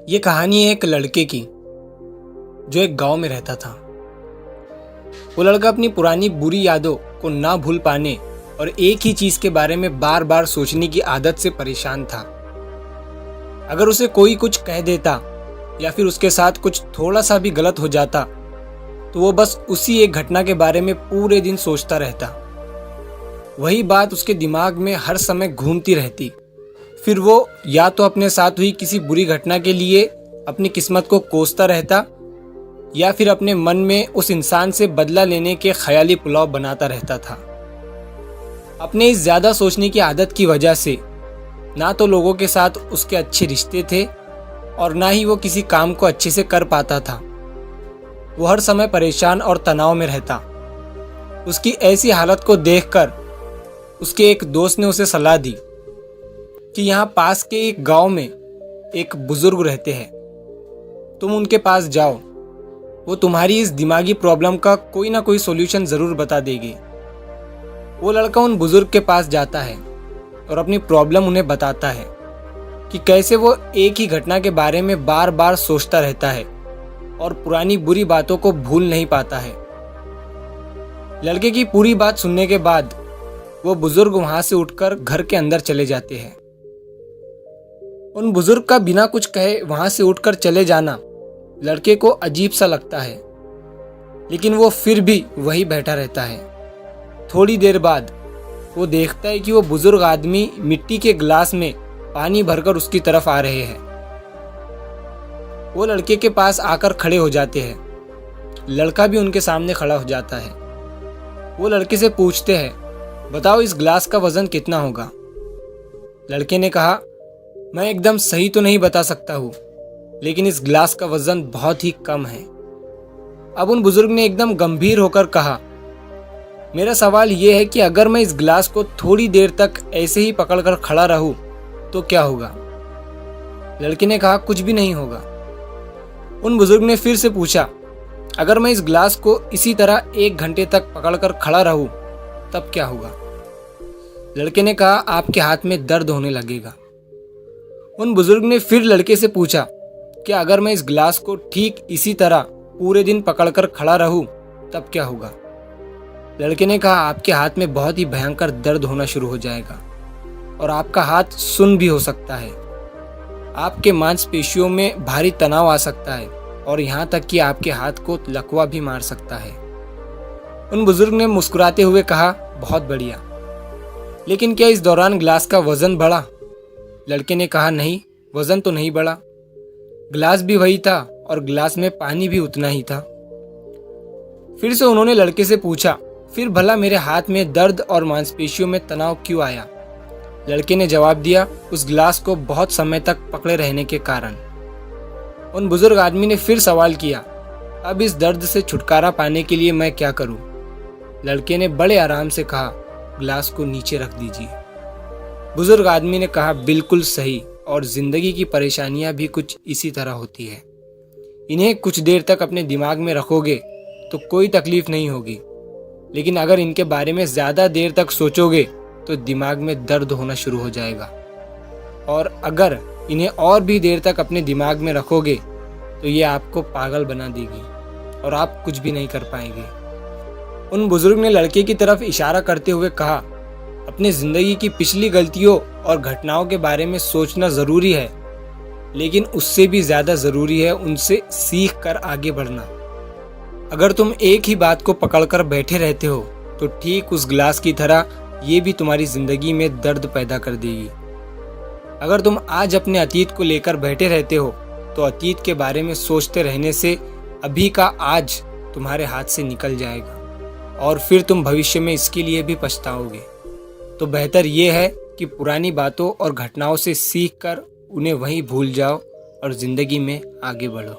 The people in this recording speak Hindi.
ये कहानी है एक लड़के की जो एक गांव में रहता था। वो लड़का अपनी पुरानी बुरी यादों को ना भूल पाने और एक ही चीज के बारे में बार बार सोचने की आदत से परेशान था। अगर उसे कोई कुछ कह देता या फिर उसके साथ कुछ थोड़ा सा भी गलत हो जाता तो वो बस उसी एक घटना के बारे में पूरे दिन सोचता रहता। वही बात उसके दिमाग में हर समय घूमती रहती। फिर वो या तो अपने साथ हुई किसी बुरी घटना के लिए अपनी किस्मत को कोसता रहता या फिर अपने मन में उस इंसान से बदला लेने के ख्याली पुलाव बनाता रहता था। अपने इस ज्यादा सोचने की आदत की वजह से ना तो लोगों के साथ उसके अच्छे रिश्ते थे और ना ही वो किसी काम को अच्छे से कर पाता था। वो हर समय परेशान और तनाव में रहता। उसकी ऐसी हालत को देखकर उसके एक दोस्त ने उसे सलाह दी कि यहाँ पास के एक गांव में एक बुजुर्ग रहते हैं, तुम उनके पास जाओ, वो तुम्हारी इस दिमागी प्रॉब्लम का कोई ना कोई सॉल्यूशन जरूर बता देंगे। वो लड़का उन बुजुर्ग के पास जाता है और अपनी प्रॉब्लम उन्हें बताता है कि कैसे वो एक ही घटना के बारे में बार बार सोचता रहता है और पुरानी बुरी बातों को भूल नहीं पाता है। लड़के की पूरी बात सुनने के बाद वो बुजुर्ग वहां से उठकर घर के अंदर चले जाते हैं। उन बुजुर्ग का बिना कुछ कहे वहां से उठकर चले जाना लड़के को अजीब सा लगता है, लेकिन वो फिर भी वही बैठा रहता है। थोड़ी देर बाद वो देखता है कि वो बुजुर्ग आदमी मिट्टी के गिलास में पानी भरकर उसकी तरफ आ रहे हैं। वो लड़के के पास आकर खड़े हो जाते हैं। लड़का भी उनके सामने खड़ा हो जाता है। वो लड़के से पूछते हैं, बताओ इस गिलास का वजन कितना होगा? लड़के ने कहा, मैं एकदम सही तो नहीं बता सकता हूँ, लेकिन इस गिलास का वजन बहुत ही कम है। अब उन बुजुर्ग ने एकदम गंभीर होकर कहा, मेरा सवाल यह है कि अगर मैं इस गिलास को थोड़ी देर तक ऐसे ही पकड़कर खड़ा रहूं तो क्या होगा? लड़के ने कहा, कुछ भी नहीं होगा। उन बुजुर्ग ने फिर से पूछा, अगर मैं इस गिलास को इसी तरह 1 घंटे तक पकड़कर खड़ा रहूं तब क्या होगा? लड़के ने कहा, आपके हाथ में दर्द होने लगेगा। उन बुजुर्ग ने फिर लड़के से पूछा कि अगर मैं इस गिलास को ठीक इसी तरह पूरे दिन पकड़कर खड़ा रहूं तब क्या होगा? लड़के ने कहा, आपके हाथ में बहुत ही भयंकर दर्द होना शुरू हो जाएगा और आपका हाथ सुन्न भी हो सकता है। आपके मांसपेशियों में भारी तनाव आ सकता है और यहाँ तक कि आपके हाथ को लकवा भी मार सकता है। उन बुजुर्ग ने मुस्कुराते हुए कहा, बहुत बढ़िया, लेकिन क्या इस दौरान गिलास का वजन बढ़ा? लड़के ने कहा, नहीं, वजन तो नहीं बढ़ा। गिलास भी वही था और गिलास में पानी भी उतना ही था। फिर से उन्होंने लड़के से पूछा, फिर भला मेरे हाथ में दर्द और मांसपेशियों में तनाव क्यों आया? लड़के ने जवाब दिया, उस गिलास को बहुत समय तक पकड़े रहने के कारण। उन बुजुर्ग आदमी ने फिर सवाल किया, अब इस दर्द से छुटकारा पाने के लिए मैं क्या करूं? लड़के ने बड़े आराम से कहा, गिलास को नीचे रख दीजिए। बुजुर्ग आदमी ने कहा, बिल्कुल सही, और जिंदगी की परेशानियां भी कुछ इसी तरह होती है। इन्हें कुछ देर तक अपने दिमाग में रखोगे तो कोई तकलीफ नहीं होगी, लेकिन अगर इनके बारे में ज्यादा देर तक सोचोगे तो दिमाग में दर्द होना शुरू हो जाएगा, और अगर इन्हें और भी देर तक अपने दिमाग में रखोगे तो ये आपको पागल बना देगी और आप कुछ भी नहीं कर पाएंगे। उन बुजुर्ग ने लड़के की तरफ इशारा करते हुए कहा, अपनी जिंदगी की पिछली गलतियों और घटनाओं के बारे में सोचना जरूरी है, लेकिन उससे भी ज्यादा जरूरी है उनसे सीख कर आगे बढ़ना। अगर तुम एक ही बात को पकड़कर बैठे रहते हो तो ठीक उस गिलास की तरह ये भी तुम्हारी जिंदगी में दर्द पैदा कर देगी। अगर तुम आज अपने अतीत को लेकर बैठे रहते हो तो अतीत के बारे में सोचते रहने से अभी का आज तुम्हारे हाथ से निकल जाएगा और फिर तुम भविष्य में इसके लिए भी पछताओगे। तो बेहतर ये है कि पुरानी बातों और घटनाओं से सीख कर उन्हें वहीं भूल जाओ और जिंदगी में आगे बढ़ो।